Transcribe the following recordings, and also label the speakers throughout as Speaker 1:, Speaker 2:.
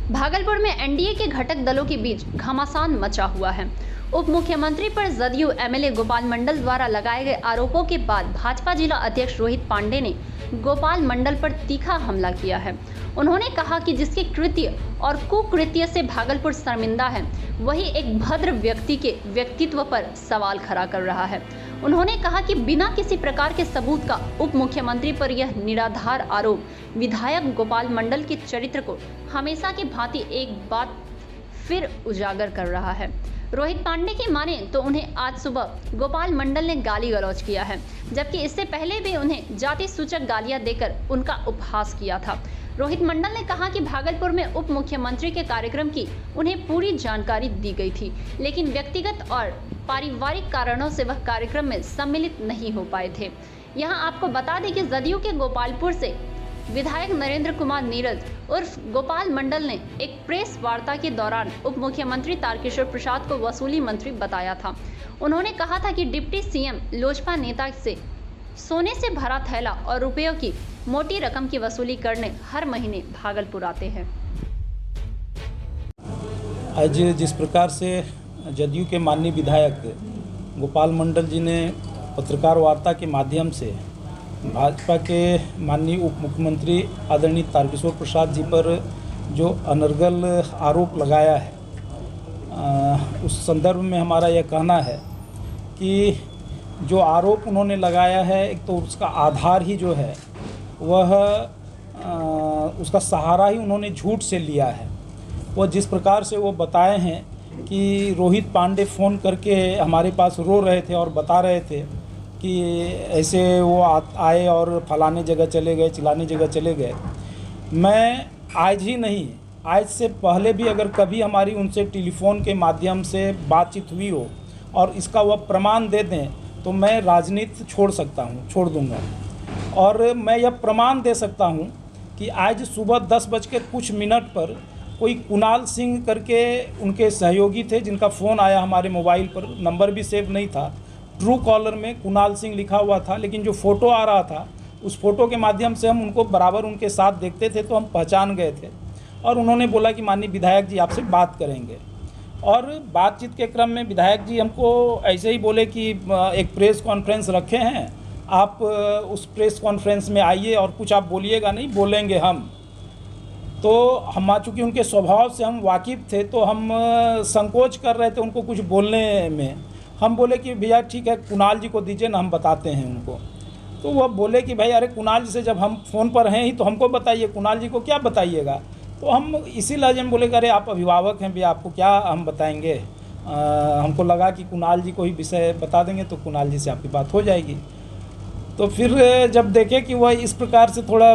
Speaker 1: भागलपुर में एनडीए के घटक दलों के बीच घमासान मचा हुआ है। उप मुख्यमंत्री पर जदयू एमएलए गोपाल मंडल द्वारा लगाए गए आरोपों के बाद भाजपा जिला अध्यक्ष रोहित पांडे ने गोपाल मंडल पर तीखा हमला किया है। उन्होंने कहा कि जिसके कृत्य और कुकृत्य से भागलपुर शर्मिंदा है, वही एक भद्र व्यक्ति के व्यक्तित्व पर सवाल खड़ा कर रहा है। उन्होंने कहा कि बिना किसी प्रकार के सबूत का उप मुख्यमंत्री पर यह निराधार आरोप विधायक गोपाल मंडल के चरित्र को हमेशा की भांति एक बार फिर उजागर कर रहा है। रोहित पांडे की माने तो उन्हें आज सुबह गोपाल मंडल ने गाली गलौज किया है, जबकि इससे पहले भी उन्हें जाति सूचक गालियां देकर उनका उपहास किया था। रोहित मंडल ने कहा कि भागलपुर में उप मुख्यमंत्री के कार्यक्रम की उन्हें पूरी जानकारी दी गई थी, लेकिन व्यक्तिगत और पारिवारिक कारणों से वह कार्यक्रम में सम्मिलित नहीं हो पाए थे। यहां आपको बता दें कि जदयू के गोपालपुर से विधायक नरेंद्र कुमार नीरज उर्फ गोपाल मंडल ने एक प्रेस वार्ता के दौरान उप मुख्यमंत्री तारकिशोर प्रसाद को वसूली मंत्री बताया था। उन्होंने कहा था कि डिप्टी सीएम लोजपा नेता से सोने से भरा थैला और रुपयों की मोटी रकम की वसूली करने हर महीने भागलपुर आते हैं।
Speaker 2: आज जिस प्रकार से जदयू के माननीय विधायक गोपाल मंडल जी ने पत्रकार वार्ता के माध्यम से भाजपा के माननीय उप मुख्यमंत्री आदरणीय तारकिशोर प्रसाद जी पर जो अनर्गल आरोप लगाया है, उस संदर्भ में हमारा यह कहना है कि जो आरोप उन्होंने लगाया है, एक तो उसका आधार ही जो है वह उसका सहारा ही उन्होंने झूठ से लिया है। वह जिस प्रकार से वो बताए हैं कि रोहित पांडे फ़ोन करके हमारे पास रो रहे थे और बता रहे थे कि ऐसे वो आए और फलाने जगह चले गए, चिलाने जगह चले गए। मैं आज ही नहीं, आज से पहले भी अगर कभी हमारी उनसे टेलीफोन के माध्यम से बातचीत हुई हो और इसका वह प्रमाण दे दें तो मैं राजनीति छोड़ दूंगा। और मैं यह प्रमाण दे सकता हूं कि आज सुबह 10 बज के कुछ मिनट पर कोई कुणाल सिंह करके उनके सहयोगी थे, जिनका फ़ोन आया हमारे मोबाइल पर, नंबर भी सेव नहीं था, ट्रू कॉलर में कुणाल सिंह लिखा हुआ था, लेकिन जो फ़ोटो आ रहा था उस फ़ोटो के माध्यम से हम उनको बराबर उनके साथ देखते थे तो हम पहचान गए थे। और उन्होंने बोला कि माननीय विधायक जी आपसे बात करेंगे। और बातचीत के क्रम में विधायक जी हमको ऐसे ही बोले कि एक प्रेस कॉन्फ्रेंस रखे हैं, आप उस प्रेस कॉन्फ्रेंस में आइए और कुछ आप बोलिएगा नहीं, बोलेंगे हम। तो हम चूँकि उनके स्वभाव से हम वाकिफ़ थे तो हम संकोच कर रहे थे उनको कुछ बोलने में। हम बोले कि भैया ठीक है, कुणाल जी को दीजिए ना, हम बताते हैं उनको। तो वह बोले कि भाई अरे कुणाल जी से जब हम फ़ोन पर हैं ही तो हमको बताइए, कुणाल जी को क्या बताइएगा। तो हम इसी लहजे में बोले कि अरे आप अभिभावक हैं भैया, आपको क्या हम बताएंगे। हमको लगा कि कुणाल जी को ही विषय बता देंगे तो कुणाल जी से आपकी बात हो जाएगी। तो फिर जब देखे कि वह इस प्रकार से थोड़ा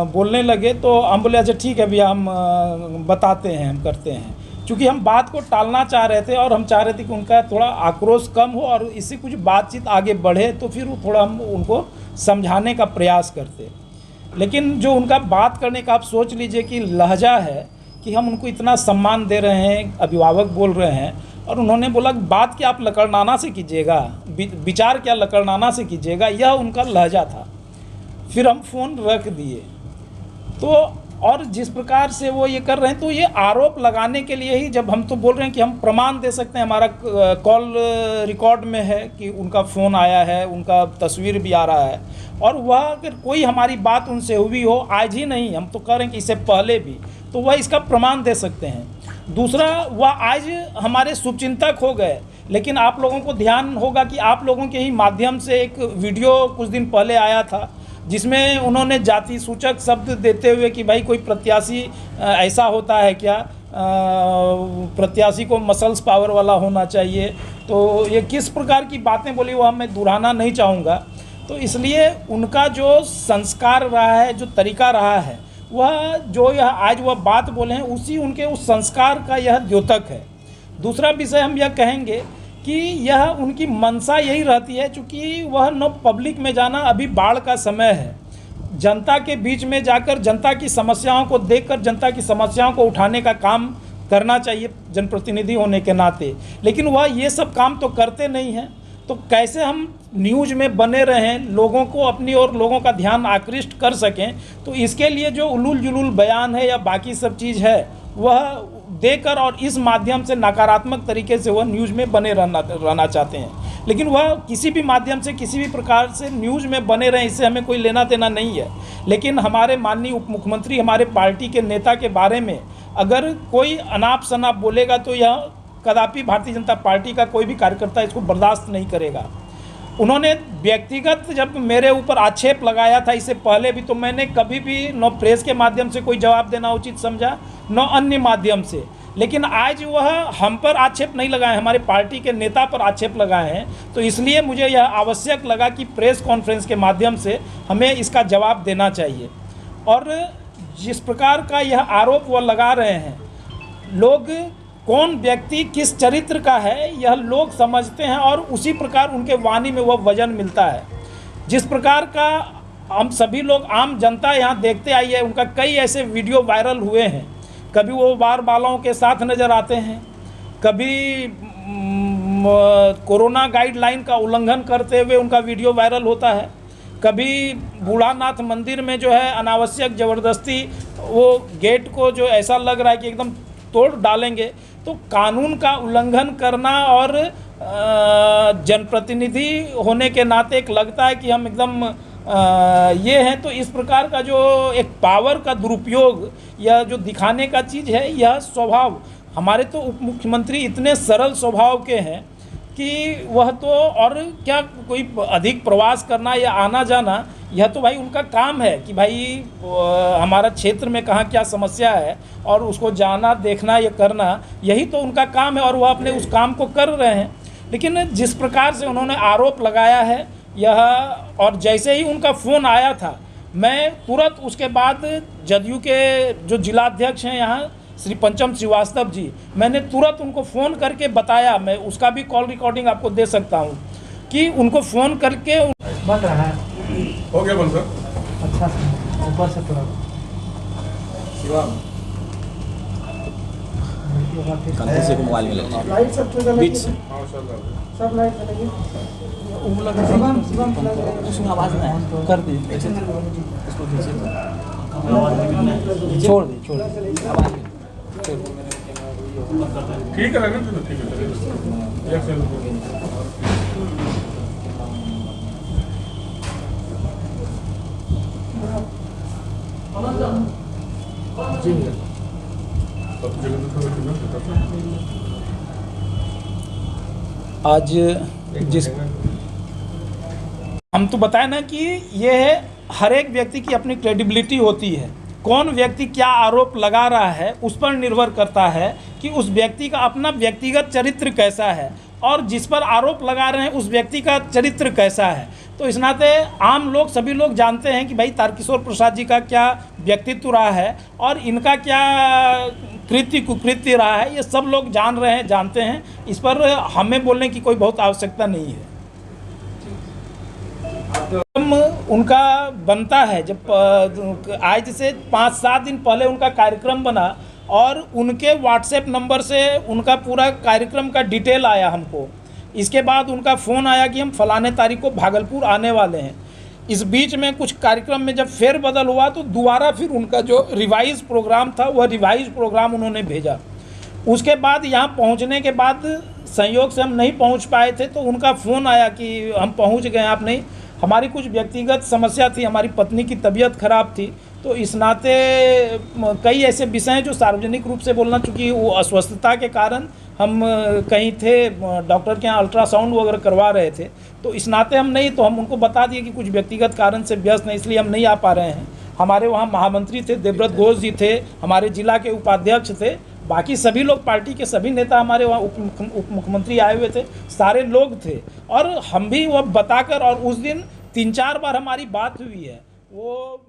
Speaker 2: बोलने लगे तो हम बोले अच्छा ठीक है भैया, हम बताते हैं, हम करते हैं। चूँकि हम बात को टालना चाह रहे थे और हम चाह रहे थे कि उनका थोड़ा आक्रोश कम हो और इससे कुछ बातचीत आगे बढ़े, तो फिर वो थोड़ा हम उनको समझाने का प्रयास करते। लेकिन जो उनका बात करने का आप सोच लीजिए कि लहजा है कि हम उनको इतना सम्मान दे रहे हैं, अभिभावक बोल रहे हैं, और उन्होंने बोला बात क्या आप लकड़नाना से कीजिएगा, विचार क्या लकड़नाना से कीजिएगा, यह उनका लहजा था। फिर हम फ़ोन रख दिए। तो और जिस प्रकार से वो ये कर रहे हैं, तो ये आरोप लगाने के लिए ही, जब हम तो बोल रहे हैं कि हम प्रमाण दे सकते हैं, हमारा कॉल रिकॉर्ड में है कि उनका फ़ोन आया है, उनका तस्वीर भी आ रहा है, और वह अगर कोई हमारी बात उनसे हुई हो, आज ही नहीं, हम तो कह रहे हैं कि इससे पहले भी, तो वह इसका प्रमाण दे सकते हैं। दूसरा, वह आज हमारे शुभचिंतक हो गए, लेकिन आप लोगों को ध्यान होगा कि आप लोगों के ही माध्यम से एक वीडियो कुछ दिन पहले आया था जिसमें उन्होंने जाति सूचक शब्द देते हुए कि भाई कोई प्रत्याशी ऐसा होता है क्या, प्रत्याशी को मसल्स पावर वाला होना चाहिए। तो ये किस प्रकार की बातें बोली वो मैं दोहराना नहीं चाहूँगा। तो इसलिए उनका जो संस्कार रहा है, जो तरीका रहा है, वह जो यह आज वह बात बोले हैं उसी उनके उस संस्कार का यह द्योतक है। दूसरा विषय हम यह कहेंगे कि यह उनकी मंशा यही रहती है, चूँकि वह न पब्लिक में जाना, अभी बाढ़ का समय है, जनता के बीच में जाकर जनता की समस्याओं को देखकर जनता की समस्याओं को उठाने का काम करना चाहिए जनप्रतिनिधि होने के नाते, लेकिन वह ये सब काम तो करते नहीं हैं। तो कैसे हम न्यूज़ में बने रहें, लोगों को अपनी और लोगों का ध्यान आकृष्ट कर सकें, तो इसके लिए जो उलूल जुलूल बयान है या बाकी सब चीज़ है वह देकर और इस माध्यम से नकारात्मक तरीके से वह न्यूज़ में बने रहना चाहते हैं। लेकिन वह किसी भी माध्यम से किसी भी प्रकार से न्यूज़ में बने रहें, इससे हमें कोई लेना देना नहीं है। लेकिन हमारे माननीय उप मुख्यमंत्री हमारे पार्टी के नेता के बारे में अगर कोई अनाप शनाप बोलेगा तो यह कदापि भारतीय जनता पार्टी का कोई भी कार्यकर्ता इसको बर्दाश्त नहीं करेगा। उन्होंने व्यक्तिगत जब मेरे ऊपर आक्षेप लगाया था, इससे पहले भी, तो मैंने कभी भी न प्रेस के माध्यम से कोई जवाब देना उचित समझा न अन्य माध्यम से। लेकिन आज वह हम पर आक्षेप नहीं लगाए, हमारे पार्टी के नेता पर आक्षेप लगाए हैं। तो इसलिए मुझे यह आवश्यक लगा कि प्रेस कॉन्फ्रेंस के माध्यम से हमें इसका जवाब देना चाहिए। और जिस प्रकार का यह आरोप वह लगा रहे हैं, लोग कौन व्यक्ति किस चरित्र का है यह लोग समझते हैं और उसी प्रकार उनके वाणी में वह वजन मिलता है। जिस प्रकार का हम सभी लोग आम जनता यहाँ देखते आई है, उनका कई ऐसे वीडियो वायरल हुए हैं। कभी वो बार बालाओं के साथ नज़र आते हैं, कभी कोरोना गाइडलाइन का उल्लंघन करते हुए उनका वीडियो वायरल होता है, कभी बूढ़ानाथ मंदिर में जो है अनावश्यक ज़बरदस्ती वो गेट को जो ऐसा लग रहा है कि एकदम तोड़ डालेंगे। तो कानून का उल्लंघन करना और जनप्रतिनिधि होने के नाते एक लगता है कि हम एकदम ये हैं। तो इस प्रकार का जो एक पावर का दुरुपयोग या जो दिखाने का चीज़ है, यह स्वभाव हमारे तो उप मुख्यमंत्री इतने सरल स्वभाव के हैं कि वह तो, और क्या कोई अधिक प्रवास करना या आना जाना, यह तो भाई उनका काम है कि भाई हमारा क्षेत्र में कहाँ क्या समस्या है और उसको जाना, देखना, या करना, यही तो उनका काम है और वह अपने उस काम को कर रहे हैं। लेकिन जिस प्रकार से उन्होंने आरोप लगाया है यह, और जैसे ही उनका फ़ोन आया था, मैं तुरंत उसके बाद जदयू के जो जिलाध्यक्ष हैं यहाँ श्री पंचम श्रीवास्तव जी, मैंने तुरंत उनको फ़ोन करके बताया, मैं उसका भी कॉल रिकॉर्डिंग आपको दे सकता हूँ, कि उनको फ़ोन करके
Speaker 3: बन रहा है।
Speaker 4: हो गया बन सर।
Speaker 3: अच्छा ऊपर से थोड़ा
Speaker 5: कंधे से मोबाइल में लगा
Speaker 3: लाइट सब
Speaker 5: बीच से
Speaker 3: सब लाइट चलेगी।
Speaker 5: उसमें आवाज़ ना है, कर दी इसको छोड़ दी आवाज़
Speaker 4: ठीक है ना, ठीक है।
Speaker 2: आज जिस हम तो बताए ना कि ये है, हर एक व्यक्ति की अपनी क्रेडिबिलिटी होती है। कौन व्यक्ति क्या आरोप लगा रहा है उस पर निर्भर करता है कि उस व्यक्ति का अपना व्यक्तिगत चरित्र कैसा है और जिस पर आरोप लगा रहे हैं उस व्यक्ति का चरित्र कैसा है। तो इस नाते आम लोग, सभी लोग जानते हैं कि भाई तारकिशोर प्रसाद जी का क्या व्यक्तित्व रहा है और इनका क्या कृत्य कुकृत्य रहा है, ये सब लोग जान रहे हैं, जानते हैं। इस पर हमें बोलने की कोई बहुत आवश्यकता नहीं है। उनका बनता है, जब आज से 5-7 दिन पहले उनका कार्यक्रम बना और उनके व्हाट्सएप नंबर से उनका पूरा कार्यक्रम का डिटेल आया हमको। इसके बाद उनका फ़ोन आया कि हम फलाने तारीख को भागलपुर आने वाले हैं। इस बीच में कुछ कार्यक्रम में जब फेरबदल हुआ तो दोबारा फिर उनका जो रिवाइज प्रोग्राम था वह रिवाइज प्रोग्राम उन्होंने भेजा। उसके बाद यहाँ पहुँचने के बाद संयोग से हम नहीं पहुँच पाए थे, तो उनका फ़ोन आया कि हम पहुँच गए, आप नहीं। हमारी कुछ व्यक्तिगत समस्या थी, हमारी पत्नी की तबीयत खराब थी, तो इस नाते कई ऐसे विषय हैं जो सार्वजनिक रूप से बोलना, चूँकि वो अस्वस्थता के कारण हम कहीं थे, डॉक्टर के यहाँ अल्ट्रासाउंड वगैरह करवा रहे थे, तो इस नाते हम नहीं, तो हम उनको बता दिए कि कुछ व्यक्तिगत कारण से व्यस्त हैं, इसलिए हम नहीं आ पा रहे हैं। हमारे वहाँ महामंत्री थे, देवव्रत घोष जी थे, हमारे जिला के उपाध्यक्ष थे, बाकी सभी लोग, पार्टी के सभी नेता हमारे वहाँ उप मुख्यमंत्री आए हुए थे, सारे लोग थे। और हम भी वो बताकर, और उस दिन 3-4 बार हमारी बात हुई है, वो